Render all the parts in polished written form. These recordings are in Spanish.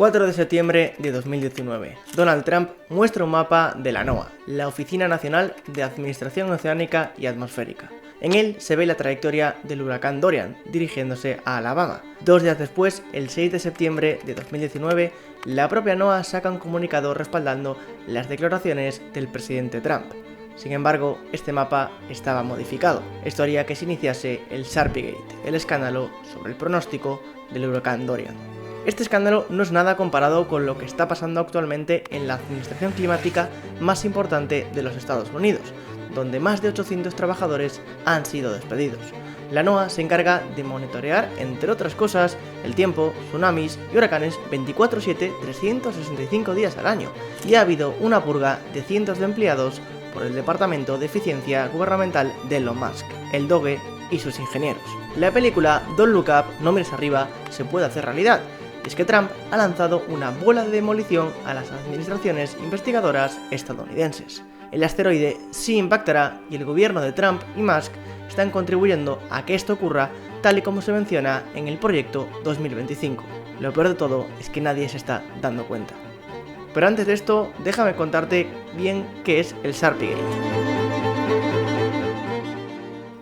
4 de septiembre de 2019. Donald Trump muestra un mapa de la NOAA, la Oficina Nacional de Administración Oceánica y Atmosférica. En él se ve la trayectoria del huracán Dorian dirigiéndose a Alabama. 2 días después, el 6 de septiembre de 2019, la propia NOAA saca un comunicado respaldando las declaraciones del presidente Trump. Sin embargo, este mapa estaba modificado. Esto haría que se iniciase el Sharpiegate, el escándalo sobre el pronóstico del huracán Dorian. Este escándalo no es nada comparado con lo que está pasando actualmente en la administración climática más importante de los Estados Unidos, donde más de 800 trabajadores han sido despedidos. La NOAA se encarga de monitorear, entre otras cosas, el tiempo, tsunamis y huracanes 24/7, 365 días al año, y ha habido una purga de cientos de empleados por el Departamento de Eficiencia Gubernamental de Elon Musk, el DOGE y sus ingenieros. La película Don't Look Up, no mires arriba, se puede hacer realidad. Y es que Trump ha lanzado una bola de demolición a las administraciones investigadoras estadounidenses. El asteroide sí impactará y el gobierno de Trump y Musk están contribuyendo a que esto ocurra tal y como se menciona en el proyecto 2025. Lo peor de todo es que nadie se está dando cuenta. Pero antes de esto, déjame contarte bien qué es el Sharpiegate.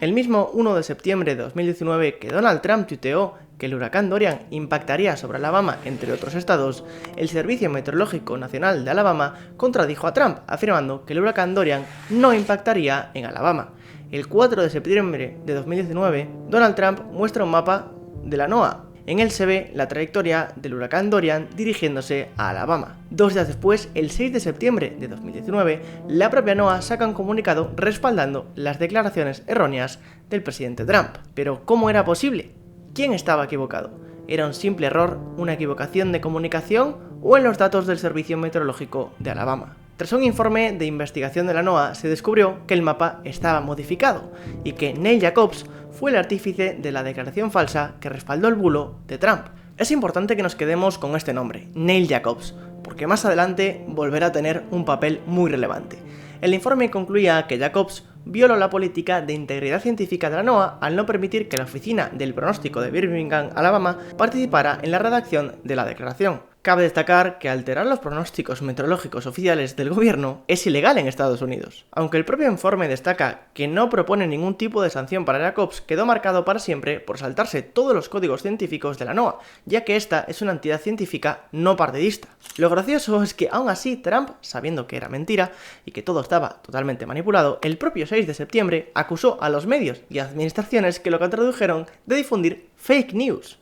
El mismo 1 de septiembre de 2019 que Donald Trump tuiteó que el huracán Dorian impactaría sobre Alabama, entre otros estados, el Servicio Meteorológico Nacional de Alabama contradijo a Trump, afirmando que el huracán Dorian no impactaría en Alabama. El 4 de septiembre de 2019, Donald Trump muestra un mapa de la NOAA. En él se ve la trayectoria del huracán Dorian dirigiéndose a Alabama. 2 días después, el 6 de septiembre de 2019, la propia NOAA saca un comunicado respaldando las declaraciones erróneas del presidente Trump. Pero, ¿cómo era posible? ¿Quién estaba equivocado? ¿Era un simple error, una equivocación de comunicación o en los datos del Servicio Meteorológico de Alabama? Tras un informe de investigación de la NOAA, se descubrió que el mapa estaba modificado y que Neil Jacobs fue el artífice de la declaración falsa que respaldó el bulo de Trump. Es importante que nos quedemos con este nombre, Neil Jacobs, porque más adelante volverá a tener un papel muy relevante. El informe concluía que Jacobs violó la política de integridad científica de la NOAA al no permitir que la oficina del pronóstico de Birmingham, Alabama, participara en la redacción de la declaración. Cabe destacar que alterar los pronósticos meteorológicos oficiales del gobierno es ilegal en Estados Unidos. Aunque el propio informe destaca que no propone ningún tipo de sanción para Jacobs, quedó marcado para siempre por saltarse todos los códigos científicos de la NOAA, ya que esta es una entidad científica no partidista. Lo gracioso es que aún así Trump, sabiendo que era mentira y que todo estaba totalmente manipulado, el propio 6 de septiembre acusó a los medios y administraciones que lo tradujeron de difundir fake news.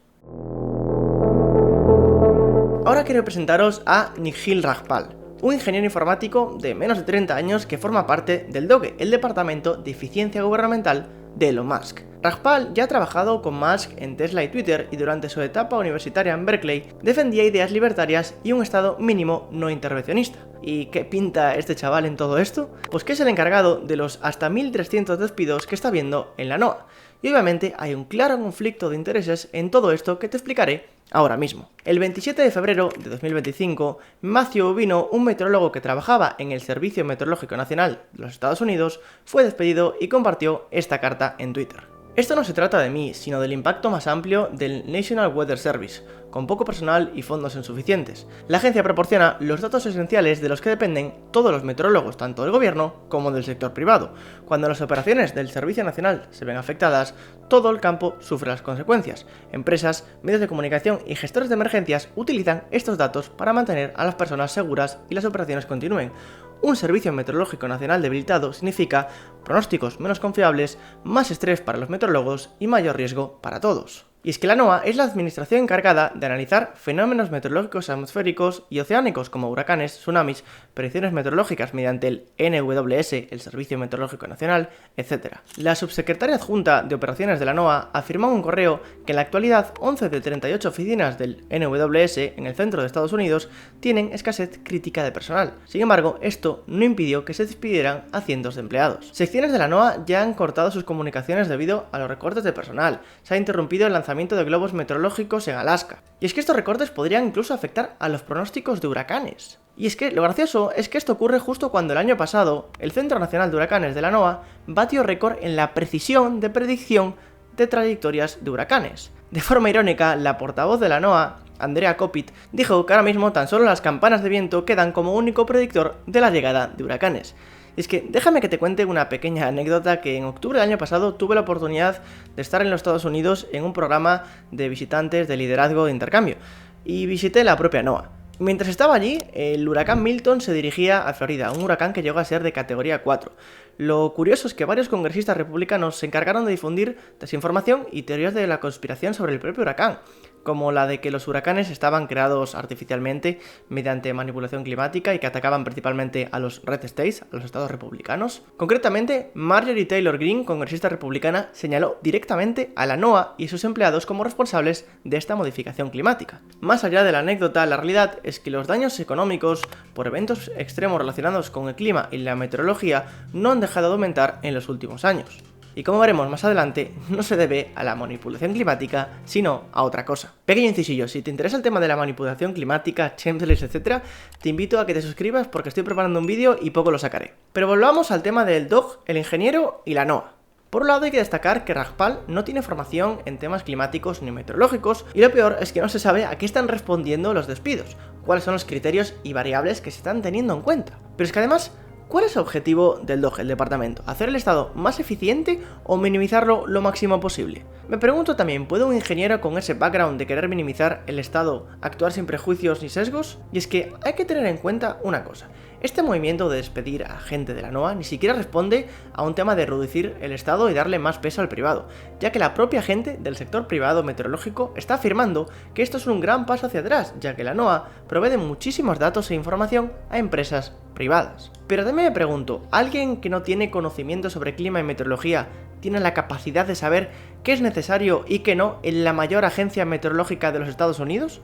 Ahora quiero presentaros a Nikhil Rajpal, un ingeniero informático de menos de 30 años que forma parte del DOGE, el Departamento de Eficiencia Gubernamental de Elon Musk. Rajpal ya ha trabajado con Musk en Tesla y Twitter y durante su etapa universitaria en Berkeley defendía ideas libertarias y un estado mínimo no intervencionista. ¿Y qué pinta este chaval en todo esto? Pues que es el encargado de los hasta 1.300 despidos que está viendo en la NOAA. Y obviamente hay un claro conflicto de intereses en todo esto que te explicaré ahora mismo. El 27 de febrero de 2025, Matthew Bino, un meteorólogo que trabajaba en el Servicio Meteorológico Nacional de los Estados Unidos, fue despedido y compartió esta carta en Twitter. Esto no se trata de mí, sino del impacto más amplio del National Weather Service, con poco personal y fondos insuficientes. La agencia proporciona los datos esenciales de los que dependen todos los meteorólogos, tanto del gobierno como del sector privado. Cuando las operaciones del Servicio Nacional se ven afectadas, todo el campo sufre las consecuencias. Empresas, medios de comunicación y gestores de emergencias utilizan estos datos para mantener a las personas seguras y las operaciones continúen. Un servicio meteorológico nacional debilitado significa pronósticos menos confiables, más estrés para los meteorólogos y mayor riesgo para todos. Y es que la NOAA es la administración encargada de analizar fenómenos meteorológicos atmosféricos y oceánicos como huracanes, tsunamis, predicciones meteorológicas mediante el NWS, el Servicio Meteorológico Nacional, etc. La subsecretaria adjunta de operaciones de la NOAA afirmó en un correo que en la actualidad 11 de 38 oficinas del NWS en el centro de Estados Unidos tienen escasez crítica de personal. Sin embargo, esto no impidió que se despidieran a cientos de empleados. Secciones de la NOAA ya han cortado sus comunicaciones debido a los recortes de personal. Se ha interrumpido el lanzamiento de globos meteorológicos en Alaska. Y es que estos recortes podrían incluso afectar a los pronósticos de huracanes. Y es que lo gracioso es que esto ocurre justo cuando el año pasado el Centro Nacional de Huracanes de la NOAA batió récord en la precisión de predicción de trayectorias de huracanes. De forma irónica, la portavoz de la NOAA Andrea Koppit, dijo que ahora mismo tan solo las campanas de viento quedan como único predictor de la llegada de huracanes. Y es que déjame que te cuente una pequeña anécdota que en octubre del año pasado tuve la oportunidad de estar en los Estados Unidos en un programa de visitantes de liderazgo de intercambio, y visité la propia NOAA. Mientras estaba allí, el huracán Milton se dirigía a Florida, un huracán que llegó a ser de categoría 4. Lo curioso es que varios congresistas republicanos se encargaron de difundir desinformación y teorías de la conspiración sobre el propio huracán, como la de que los huracanes estaban creados artificialmente mediante manipulación climática y que atacaban principalmente a los Red States, a los estados republicanos. Concretamente, Marjorie Taylor Greene, congresista republicana, señaló directamente a la NOAA y sus empleados como responsables de esta modificación climática. Más allá de la anécdota, la realidad es que los daños económicos por eventos extremos relacionados con el clima y la meteorología no han dejado de aumentar en los últimos años. Y como veremos más adelante, no se debe a la manipulación climática, sino a otra cosa. Pequeño incisillo, si te interesa el tema de la manipulación climática, chemtrails, etc., te invito a que te suscribas porque estoy preparando un vídeo y poco lo sacaré. Pero volvamos al tema del DOG, el ingeniero y la NOAA. Por un lado hay que destacar que Rajpal no tiene formación en temas climáticos ni meteorológicos, y lo peor es que no se sabe a qué están respondiendo los despidos, cuáles son los criterios y variables que se están teniendo en cuenta. Pero es que además, ¿cuál es el objetivo del DOG, el departamento? ¿Hacer el Estado más eficiente o minimizarlo lo máximo posible? Me pregunto también, ¿puede un ingeniero con ese background de querer minimizar el Estado actuar sin prejuicios ni sesgos? Y es que hay que tener en cuenta una cosa. Este movimiento de despedir a gente de la NOAA ni siquiera responde a un tema de reducir el Estado y darle más peso al privado, ya que la propia gente del sector privado meteorológico está afirmando que esto es un gran paso hacia atrás, ya que la NOAA provee de muchísimos datos e información a empresas privadas. Pero también me pregunto, ¿alguien que no tiene conocimiento sobre clima y meteorología tiene la capacidad de saber qué es necesario y qué no en la mayor agencia meteorológica de los Estados Unidos?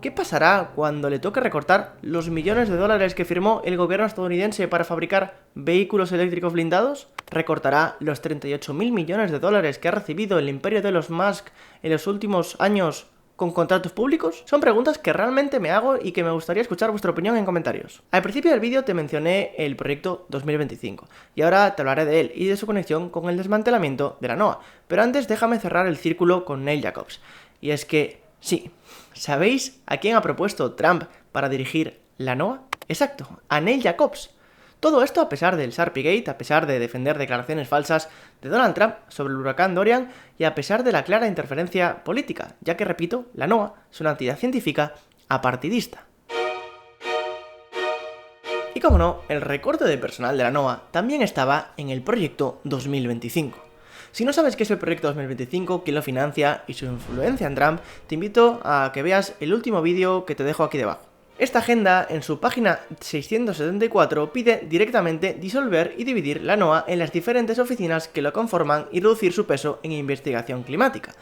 ¿Qué pasará cuando le toque recortar los millones de dólares que firmó el gobierno estadounidense para fabricar vehículos eléctricos blindados? ¿Recortará los 38.000 millones de dólares que ha recibido el imperio de los Musk en los últimos años con contratos públicos? Son preguntas que realmente me hago y que me gustaría escuchar vuestra opinión en comentarios. Al principio del vídeo te mencioné el proyecto 2025 y ahora te hablaré de él y de su conexión con el desmantelamiento de la NOAA, pero antes déjame cerrar el círculo con Neil Jacobs. Y es que, sí, ¿sabéis a quién ha propuesto Trump para dirigir la NOAA? Exacto, a Neil Jacobs. Todo esto a pesar del Sarpygate, a pesar de defender declaraciones falsas de Donald Trump sobre el huracán Dorian y a pesar de la clara interferencia política, ya que, repito, la NOAA es una entidad científica apartidista. Y como no, el recorte de personal de la NOAA también estaba en el proyecto 2025. Si no sabes qué es el proyecto 2025, quién lo financia y su influencia en Trump, te invito a que veas el último vídeo que te dejo aquí debajo. Esta agenda, en su página 674, pide directamente disolver y dividir la NOAA en las diferentes oficinas que lo conforman y reducir su peso en investigación climática.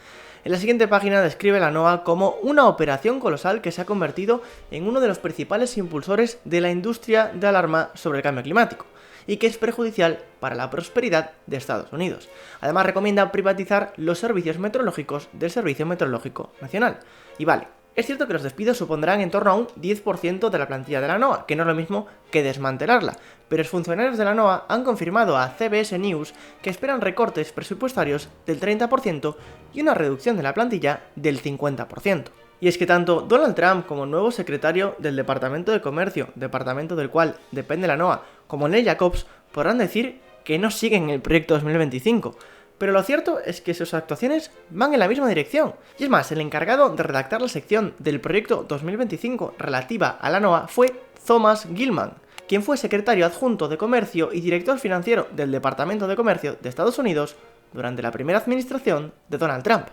En la siguiente página describe la NOAA como una operación colosal que se ha convertido en uno de los principales impulsores de la industria de alarma sobre el cambio climático, y que es perjudicial para la prosperidad de Estados Unidos. Además, recomienda privatizar los servicios meteorológicos del Servicio Meteorológico Nacional. Y vale, es cierto que los despidos supondrán en torno a un 10% de la plantilla de la NOAA, que no es lo mismo que desmantelarla, pero los funcionarios de la NOAA han confirmado a CBS News que esperan recortes presupuestarios del 30% y una reducción de la plantilla del 50%. Y es que tanto Donald Trump como el nuevo secretario del Departamento de Comercio, departamento del cual depende la NOAA, como Neil Jacobs, podrán decir que no siguen el proyecto 2025. Pero lo cierto es que sus actuaciones van en la misma dirección. Y es más, el encargado de redactar la sección del proyecto 2025 relativa a la NOAA fue Thomas Gilman, quien fue secretario adjunto de Comercio y director financiero del Departamento de Comercio de Estados Unidos durante la primera administración de Donald Trump.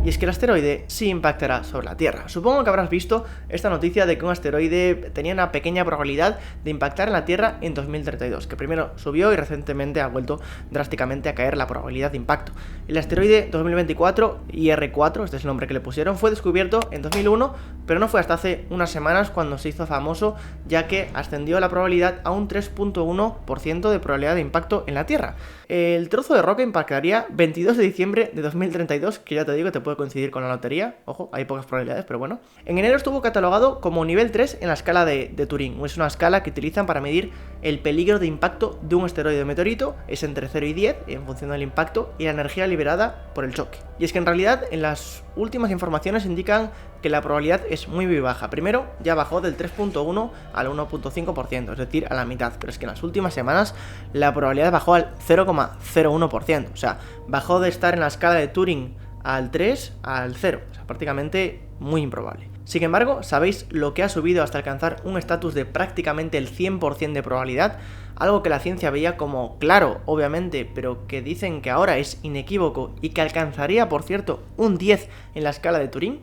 Y es que el asteroide sí impactará sobre la Tierra. Supongo que habrás visto esta noticia de que un asteroide tenía una pequeña probabilidad de impactar en la Tierra en 2032, que primero subió y recientemente ha vuelto drásticamente a caer la probabilidad de impacto. El asteroide 2024 IR4, este es el nombre que le pusieron, fue descubierto en 2001, pero no fue hasta hace unas semanas cuando se hizo famoso, ya que ascendió la probabilidad a un 3.1% de probabilidad de impacto en la Tierra. El trozo de roca impactaría 22 de diciembre de 2032, que ya te digo, te puede coincidir con la lotería, ojo, hay pocas probabilidades, pero bueno. En enero estuvo catalogado como nivel 3 en la escala de Turing. Es una escala que utilizan para medir el peligro de impacto de un asteroide o meteorito, es entre 0 y 10 en función del impacto y la energía liberada por el choque. Y es que en realidad en las últimas informaciones indican que la probabilidad es muy baja. Primero ya bajó del 3.1 al 1.5%, es decir, a la mitad, pero es que en las últimas semanas la probabilidad bajó al 0,01%, o sea, bajó de estar en la escala de Turing al 3 al 0, o sea, prácticamente muy improbable. Sin embargo, ¿sabéis lo que ha subido hasta alcanzar un estatus de prácticamente el 100% de probabilidad? Algo que la ciencia veía como claro, obviamente, pero que dicen que ahora es inequívoco y que alcanzaría, por cierto, un 10 en la escala de Turing.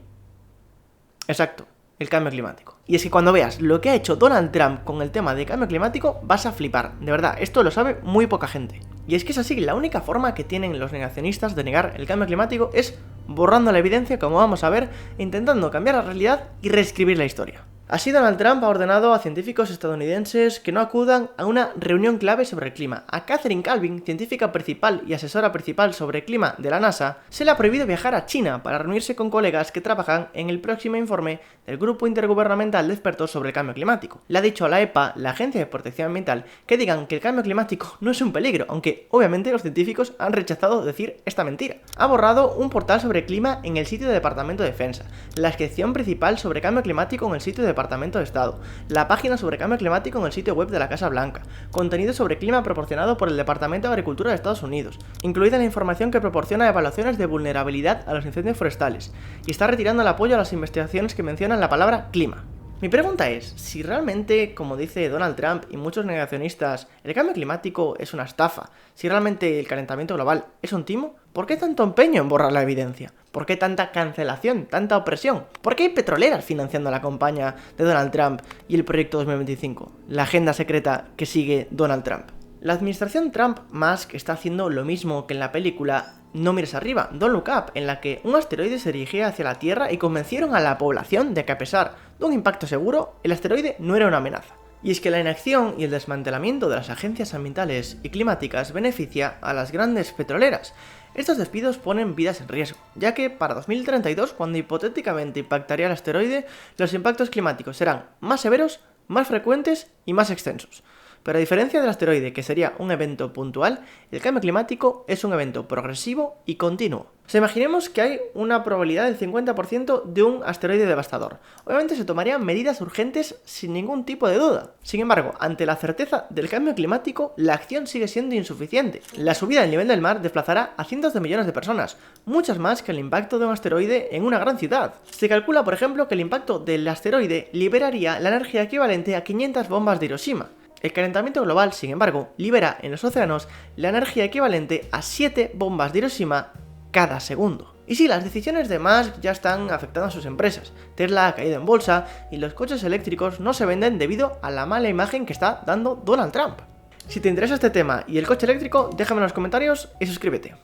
Exacto, el cambio climático. Y es que cuando veas lo que ha hecho Donald Trump con el tema de cambio climático, vas a flipar. De verdad, esto lo sabe muy poca gente. Y es que es así, la única forma que tienen los negacionistas de negar el cambio climático es borrando la evidencia, como vamos a ver, intentando cambiar la realidad y reescribir la historia. Así, Donald Trump ha ordenado a científicos estadounidenses que no acudan a una reunión clave sobre el clima. A Catherine Calvin, científica principal y asesora principal sobre el clima de la NASA, se le ha prohibido viajar a China para reunirse con colegas que trabajan en el próximo informe del Grupo Intergubernamental de Expertos sobre el Cambio Climático. Le ha dicho a la EPA, la Agencia de Protección Ambiental, que digan que el cambio climático no es un peligro, aunque obviamente los científicos han rechazado decir esta mentira. Ha borrado un portal sobre clima en el sitio del Departamento de Defensa, la sección principal sobre cambio climático en el sitio de Departamento de Estado, la página sobre cambio climático en el sitio web de la Casa Blanca, contenido sobre clima proporcionado por el Departamento de Agricultura de Estados Unidos, incluida la información que proporciona evaluaciones de vulnerabilidad a los incendios forestales, y está retirando el apoyo a las investigaciones que mencionan la palabra clima. Mi pregunta es, si realmente, como dice Donald Trump y muchos negacionistas, el cambio climático es una estafa, si realmente el calentamiento global es un timo, ¿por qué tanto empeño en borrar la evidencia? ¿Por qué tanta cancelación, tanta opresión? ¿Por qué hay petroleras financiando la campaña de Donald Trump y el proyecto 2025, la agenda secreta que sigue Donald Trump? La administración Trump-Musk está haciendo lo mismo que en la película No mires arriba, Don't Look Up, en la que un asteroide se dirigía hacia la Tierra y convencieron a la población de que a pesar de un impacto seguro, el asteroide no era una amenaza. Y es que la inacción y el desmantelamiento de las agencias ambientales y climáticas beneficia a las grandes petroleras. Estos despidos ponen vidas en riesgo, ya que para 2032, cuando hipotéticamente impactaría el asteroide, los impactos climáticos serán más severos, más frecuentes y más extensos. Pero a diferencia del asteroide, que sería un evento puntual, el cambio climático es un evento progresivo y continuo. O sea, imaginemos que hay una probabilidad del 50% de un asteroide devastador. Obviamente se tomarían medidas urgentes sin ningún tipo de duda. Sin embargo, ante la certeza del cambio climático, la acción sigue siendo insuficiente. La subida del nivel del mar desplazará a cientos de millones de personas, muchas más que el impacto de un asteroide en una gran ciudad. Se calcula, por ejemplo, que el impacto del asteroide liberaría la energía equivalente a 500 bombas de Hiroshima. El calentamiento global, sin embargo, libera en los océanos la energía equivalente a 7 bombas de Hiroshima cada segundo. Y sí, las decisiones de Musk ya están afectando a sus empresas. Tesla ha caído en bolsa y los coches eléctricos no se venden debido a la mala imagen que está dando Donald Trump. Si te interesa este tema y el coche eléctrico, déjame en los comentarios y suscríbete.